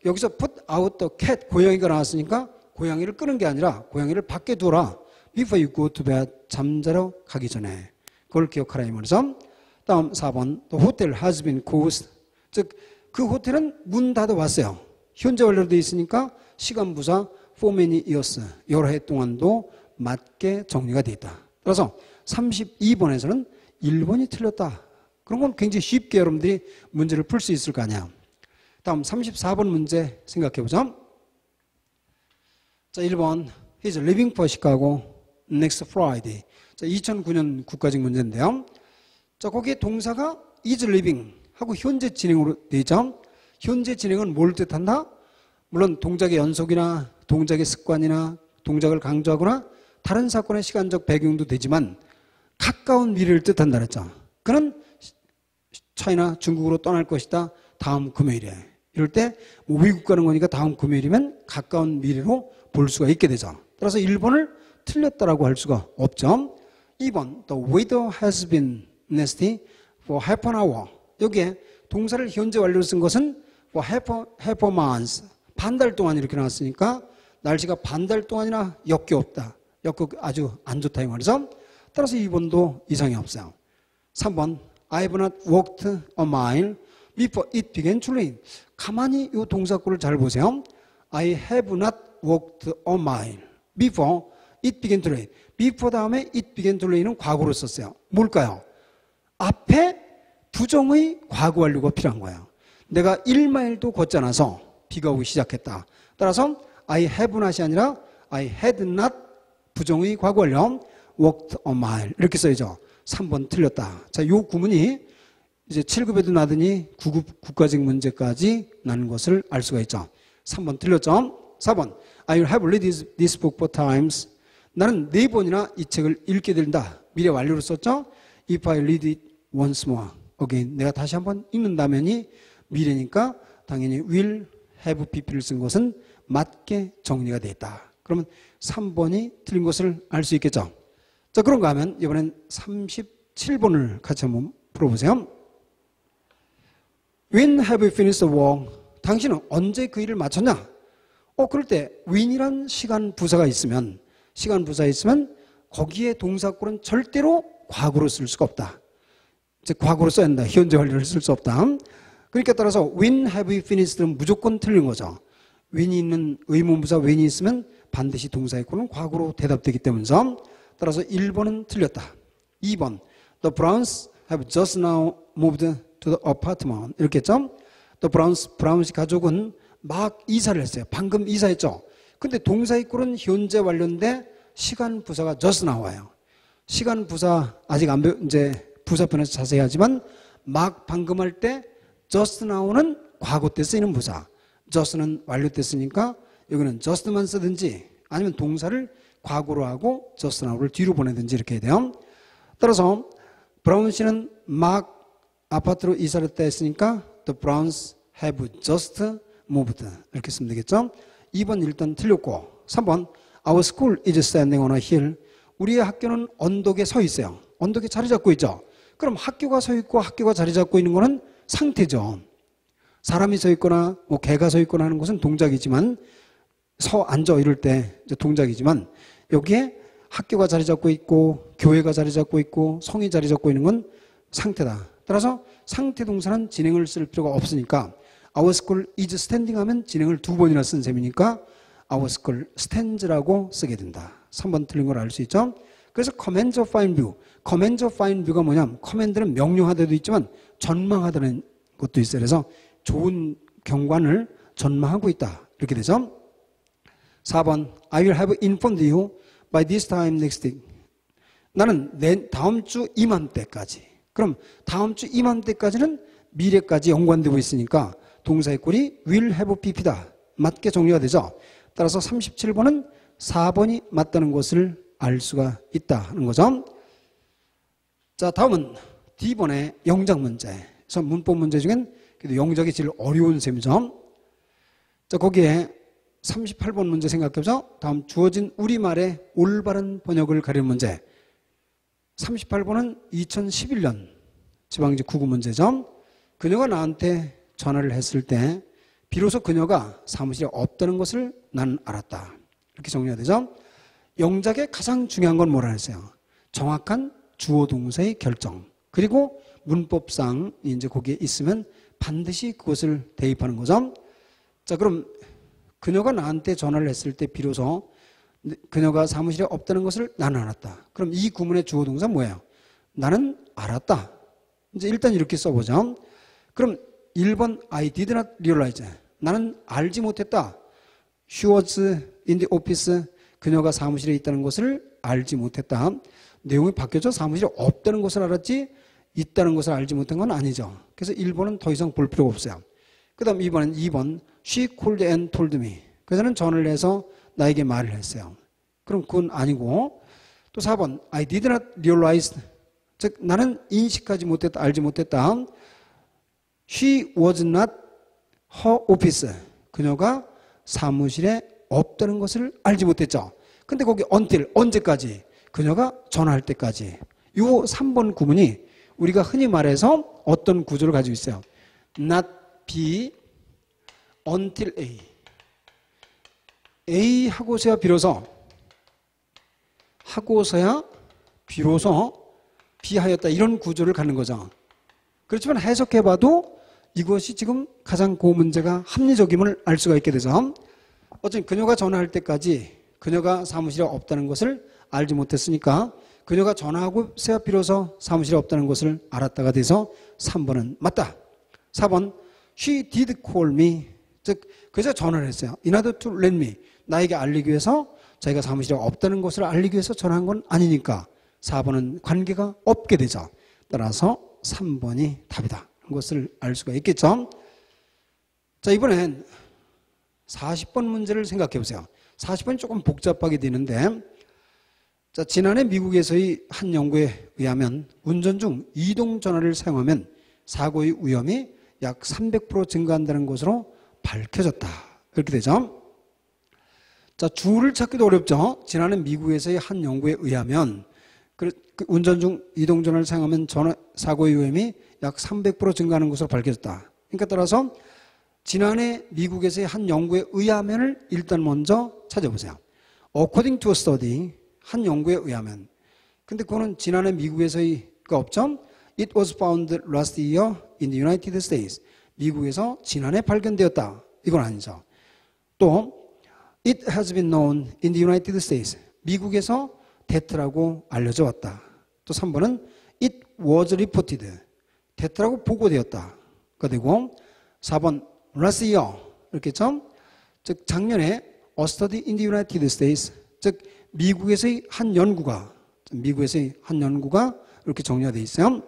여기서 put out the cat. 고양이가 나왔으니까 고양이를 끄는 게 아니라 고양이를 밖에 두어라. Before you go to bed. 잠자러 가기 전에. 그걸 기억하라 이 말이죠. 다음 4번. The hotel has been closed. 즉, 그 호텔은 문 닫아왔어요. 현재 완료로 되어 있으니까 시간 부사 for many years. 여러 해 동안도 맞게 정리가 되어 있다. 그래서 32번에서는 1번이 틀렸다. 그런 건 굉장히 쉽게 여러분들이 문제를 풀 수 있을 거 아니야. 다음 34번 문제 생각해보자. 자, 1번. He's leaving for Chicago next Friday. 자, 2009년 국가직 문제인데요. 자, 거기에 동사가 is leaving 하고 현재 진행으로 되어 있죠. 현재 진행은 뭘 뜻한다? 물론 동작의 연속이나 동작의 습관이나 동작을 강조하거나 다른 사건의 시간적 배경도 되지만 가까운 미래를 뜻한다 그랬죠. 그는 차이나 중국으로 떠날 것이다. 다음 금요일에. 이럴 때 뭐 외국 가는 거니까 다음 금요일이면 가까운 미래로 볼 수가 있게 되죠. 따라서 1번을 틀렸다라고 할 수가 없죠. 2번 The weather has been nasty for half an hour. 여기에 동사를 현재 완료로 쓴 것은 for half a month. 반달 동안 이렇게 나왔으니까 날씨가 반달 동안이나 역겹다. 아주 안 좋다 이 말이죠. 따라서 2번도 이상이 없어요. 3번 I have not walked a mile before it began to rain. 가만히 이 동사구를 잘 보세요. I have not walked a mile before it began to rain. before 다음에 it began to rain은 과거로 썼어요. 뭘까요? 앞에 부정의 과거 완료가 필요한 거예요. 내가 1마일도 걷지 않아서 비가 오기 시작했다. 따라서 I have not이 아니라 I had not 부정의 과거 완료 walked a mile 이렇게 써야죠. 3번 틀렸다. 자, 요 구문이 이제 7급에도 나더니 9급 국가직 문제까지 나는 것을 알 수가 있죠. 3번 틀렸죠. 4번 I have read this book 4 times. 나는 4번이나 이 책을 읽게 된다. 미래 완료로 썼죠. If I read it once more again. 내가 다시 한번 읽는다면이 미래니까 당연히 will have pp를 쓴 것은 맞게 정리가 되어 있다. 그러면 3번이 틀린 것을 알 수 있겠죠. 자, 그런가 하면 이번엔 37번을 같이 한번 풀어보세요. When have you finished the work? 당신은 언제 그 일을 마쳤냐? 그럴 때 when이란 시간 부사가 있으면 거기에 동사구는 절대로 과거로 쓸 수가 없다. 즉 과거로 써야 한다. 현재 완료를 쓸 수 없다. 그러니까 따라서 when have you finished는 무조건 틀린 거죠. when이 있는 의문부사 when이 있으면 반드시 동사의 구는 과거로 대답되기 때문이죠. 따라서 1번은 틀렸다. 2번 The Browns have just now moved to the apartment. 이렇게 했죠. The Browns 가족은 막 이사를 했어요. 방금 이사했죠. 근데 동사의 꼴은 현재 완료인데 시간 부사가 just 나와요. 시간 부사 아직 안 이제 부사편에서 자세히 하지만 막 방금 할 때 just now는 과거 때 쓰이는 부사. just는 완료 때 쓰니까 여기는 just만 쓰든지 아니면 동사를 과거로 하고 just now를 뒤로 보내든지 이렇게 해야 돼요. 따라서 브라운 씨는 막 아파트로 이사를 했다 했으니까 The Browns have just moved 이렇게 쓰면 되겠죠. 2번 일단 틀렸고 3번 Our school is standing on a hill. 우리의 학교는 언덕에 서 있어요. 언덕에 자리 잡고 있죠. 그럼 학교가 서 있고 학교가 자리 잡고 있는 거는 상태죠. 사람이 서 있거나 뭐 개가 서 있거나 하는 것은 동작이지만 앉아 이럴 때 이제 동작이지만 여기에 학교가 자리 잡고 있고 교회가 자리 잡고 있고 성이 자리 잡고 있는 건 상태다. 따라서 상태 동사는 진행을 쓸 필요가 없으니까 Our school is standing 하면 진행을 2번이나 쓴 셈이니까 Our school stands라고 쓰게 된다. 3번 틀린 걸 알 수 있죠. 그래서 command of fine view. command of fine view가 뭐냐면 command는 명령하다도 있지만 전망하다는 것도 있어요. 그래서 좋은 경관을 전망하고 있다. 이렇게 되죠. 4번 I will have informed you by this time next week. 나는 다음 주 이맘때까지. 그럼 다음 주 이맘때까지는 미래까지 연관되고 있으니까 동사의 꼴이 will have pp다. 맞게 정리가 되죠. 따라서 37번은 4번이 맞다는 것을 알 수가 있다 하는 거죠. 자, 다음은 D번의 영작 문제. 그래서 문법 문제 중엔 그래도 영작이 제일 어려운 셈이죠. 자, 거기에 38번 문제 생각해보죠. 다음 주어진 우리말의 올바른 번역을 가리는 문제. 38번은 2011년 지방직 국어 문제죠. 그녀가 나한테 전화를 했을 때 비로소 그녀가 사무실에 없다는 것을 난 알았다. 이렇게 정리가 되죠. 영작의 가장 중요한 건 뭐라 했어요? 정확한 주어 동사의 결정. 그리고 문법상 이제 거기에 있으면 반드시 그것을 대입하는 거죠. 자, 그럼 그녀가 나한테 전화를 했을 때 비로소 그녀가 사무실에 없다는 것을 나는 알았다. 그럼 이 구문의 주어 동사 뭐예요? 나는 알았다. 이제 일단 이렇게 써보죠. 그럼 1번 I did not realize. 나는 알지 못했다. She was in the office. 그녀가 사무실에 있다는 것을 알지 못했다. 내용이 바뀌어져 사무실에 없다는 것을 알았지 있다는 것을 알지 못한 건 아니죠. 그래서 1번은 더 이상 볼 필요가 없어요. 그 다음 2번 She called and told me. 그래서는 전화를 해서 나에게 말을 했어요. 그럼 그건 아니고 또 4번 I did not realize. 즉 나는 인식하지 못했다. 알지 못했다. She was not her office. 그녀가 사무실에 없다는 것을 알지 못했죠. 근데 거기 until 언제까지? 그녀가 전화할 때까지. 이 3번 구문이 우리가 흔히 말해서 어떤 구조를 가지고 있어요? Not B until A. A 하고서야 비로소 B 하였다. 이런 구조를 갖는 거죠. 그렇지만 해석해봐도 이것이 지금 가장 그 문제가 합리적임을 알 수가 있게 되죠. 어쨌든 그녀가 전화할 때까지 그녀가 사무실에 없다는 것을 알지 못했으니까 그녀가 전화하고 세야 비로소 사무실에 없다는 것을 알았다가 돼서 3번은 맞다. 4번 She did call me. 즉 그래서 전화를 했어요. In order to let me. 나에게 알리기 위해서 자기가 사무실에 없다는 것을 알리기 위해서 전화한 건 아니니까 4번은 관계가 없게 되죠. 따라서 3번이 답이다. 그것을 알 수가 있겠죠. 자, 이번엔 40번 문제를 생각해 보세요. 40번이 조금 복잡하게 되는데, 자, 지난해 미국에서의 한 연구에 의하면 운전 중 이동 전화를 사용하면 사고의 위험이 약 300% 증가한다는 것으로 밝혀졌다. 이렇게 되죠. 자, 주를 찾기도 어렵죠. 지난해 미국에서의 한 연구에 의하면 운전 중 이동 전화를 사용하면 사고의 위험이 약 300% 증가하는 것으로 밝혀졌다. 그러니까 따라서 지난해 미국에서의 한 연구에 의하면을 일단 먼저 찾아보세요. According to a study, 한 연구에 의하면. 근데 그거는 지난해 미국에서의가 없죠? It was found last year in the United States. 미국에서 지난해 발견되었다. 이건 아니죠. 또 It has been known in the United States. 미국에서 됐더라고 알려져 왔다. 또 3번은 It was reported. 됐더라고 보고되었다. 가 되고 4번 last year 이렇게 했죠. 즉 작년에 a study in the United States. 즉 미국에서의 한 연구가 이렇게 정리가 되어 있어요.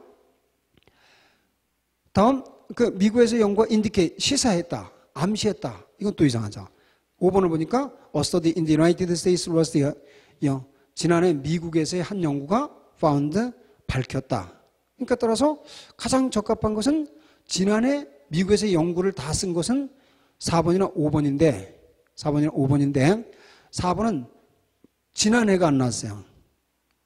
다음 그 미국에서의 연구가 indicate 시사했다, 암시했다. 이건 또 이상하죠. 5번을 보니까 a study in the United States last year. 지난해 미국에서의 한 연구가 found 밝혔다. 그러니까 따라서 가장 적합한 것은 지난해 미국에서의 연구를 다 쓴 것은 4번이나 5번인데 4번은 지난해가 안 나왔어요.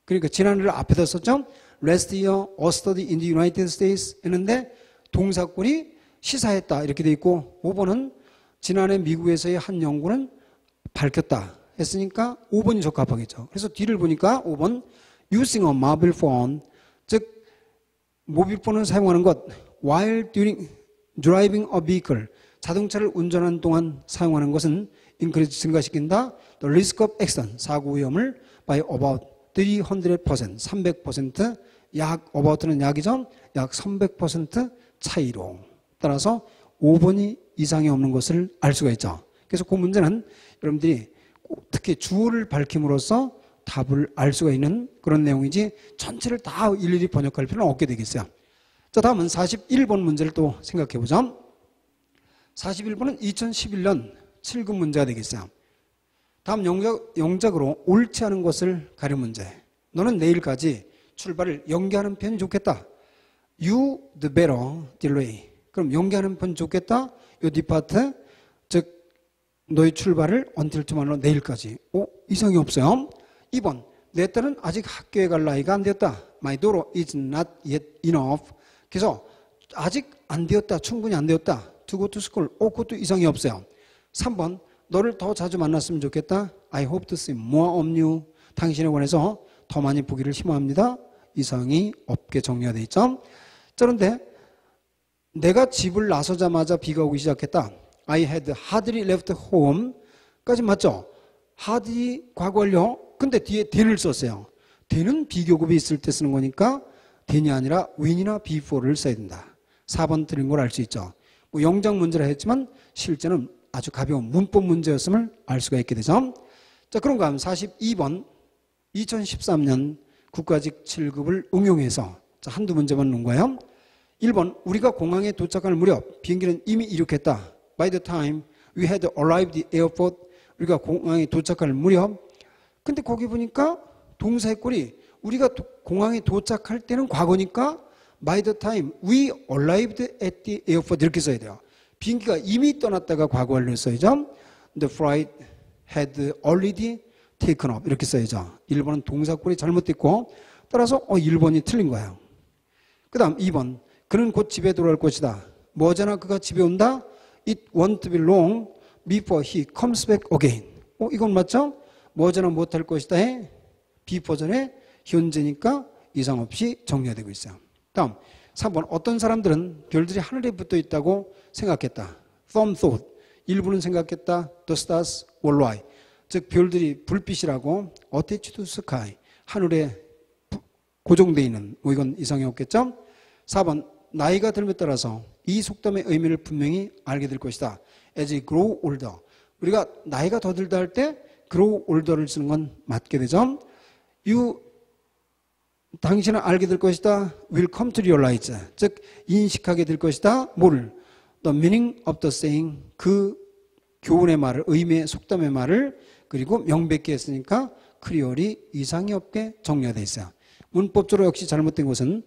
그러니까 지난해를 앞에다 썼죠. Last year a study in the United States 했는데 동사꼴이 시사했다 이렇게 돼 있고 5번은 지난해 미국에서의 한 연구는 밝혔다 했으니까 5번이 적합하겠죠. 그래서 뒤를 보니까 5번 using a mobile phone 즉 모빌폰을 사용하는 것 while driving a vehicle 자동차를 운전하는 동안 사용하는 것은 increase 증가시킨다. The risk of accident 사고 위험을 by about 300%, 300%, 약, about는 약이죠. 약 300% 차이로. 따라서 5번이 이상이 없는 것을 알 수가 있죠. 그래서 그 문제는 여러분들이 특히 주어를 밝힘으로써 답을 알 수가 있는 그런 내용이지 전체를 다 일일이 번역할 필요는 없게 되겠어요. 자, 다음은 41번 문제를 또 생각해 보죠. 41번은 2011년 7급 문제가 되겠어요. 다음 영작으로 옳지 않은 것을 가려 문제. 너는 내일까지 출발을 연기하는 편이 좋겠다. You the better delay. 그럼 연기하는 편이 좋겠다. 요 뒷파트, 즉 너의 출발을 until tomorrow, 내일까지. 이상이 없어요. 2번, 내 딸은 아직 학교에 갈 나이가 안 되었다. My daughter is not yet enough. 그래서 아직 안 되었다, 충분히 안 되었다. To go to school. 그것도 이상이 없어요. 3번, 너를 더 자주 만났으면 좋겠다. I hope to see more of you. 당신에 관해서 더 많이 보기를 희망합니다. 이상이 없게 정리가 되어 있죠. 그런데 내가 집을 나서자마자 비가 오기 시작했다. I had hardly left home 까지 맞죠? hardly 과거 완료. 근데 뒤에 then을 썼어요. then은 비교급이 있을 때 쓰는 거니까 then이 아니라 when이나 before를 써야 된다. 4번 틀린 걸 알 수 있죠. 뭐 영작 문제라 했지만 실제는 아주 가벼운 문법 문제였음을 알 수가 있게 되죠. 자, 그런가 하면 42번 2013년 국가직 7급을 응용해서 자, 한두 문제만 놓은 거예요. 1번, 우리가 공항에 도착할 무렵 비행기는 이미 이륙했다. By the time we had arrived at the airport, 우리가 공항에 도착할 무렵. 근데 거기 보니까 동사의 꼴이 우리가 공항에 도착할 때는 과거니까 by the time we arrived at the airport 이렇게 써야 돼요. 비행기가 이미 떠났다가 과거 완료를 써야죠. The flight had already taken off 이렇게 써야죠. 1번은 동사 꼴이 잘못됐고 따라서 1번이 틀린 거예요. 그 다음 2번, 그는 곧 집에 돌아올 것이다. 뭐잖아 그가 집에 온다. It won't be long before he comes back again. 이건 맞죠? 뭐잖아 못할 것이다 해 비버전의 현재니까 이상 없이 정리가 되고 있어요. 다음 3번, 어떤 사람들은 별들이 하늘에 붙어 있다고 생각했다. Some thought. 일부는 생각했다. The stars were light. 즉 별들이 불빛이라고 attached to sky. 하늘에 고정되어 있는 이건 이상이 없겠죠? 4번, 나이가 들에 따라서 이 속담의 의미를 분명히 알게 될 것이다. As you grow older. 우리가 나이가 더 들다 할 때 grow older를 쓰는 건 맞게 되죠. You 당신은 알게 될 것이다. will come to realize. 즉 인식하게 될 것이다. 뭐를? The meaning of the saying. 그 교훈의 말을, 의미의 속담의 말을 그리고 명백히 했으니까 클리어리 이상이 없게 정리가 되어 있어요. 문법적으로 역시 잘못된 것은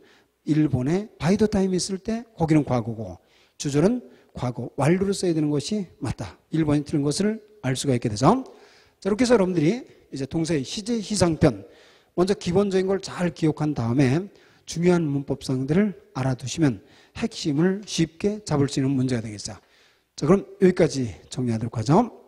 일본에 by the time 있을 때 거기는 과거고 주절은 과거 완료를 써야 되는 것이 맞다. 1번이 틀린 것을 알 수가 있게 되죠. 자, 이렇게 해서 여러분들이 이제 동사의 시제 희상편 먼저 기본적인 걸 잘 기억한 다음에 중요한 문법상들을 알아두시면 핵심을 쉽게 잡을 수 있는 문제가 되겠어요. 자, 그럼 여기까지 정리하도록 하죠.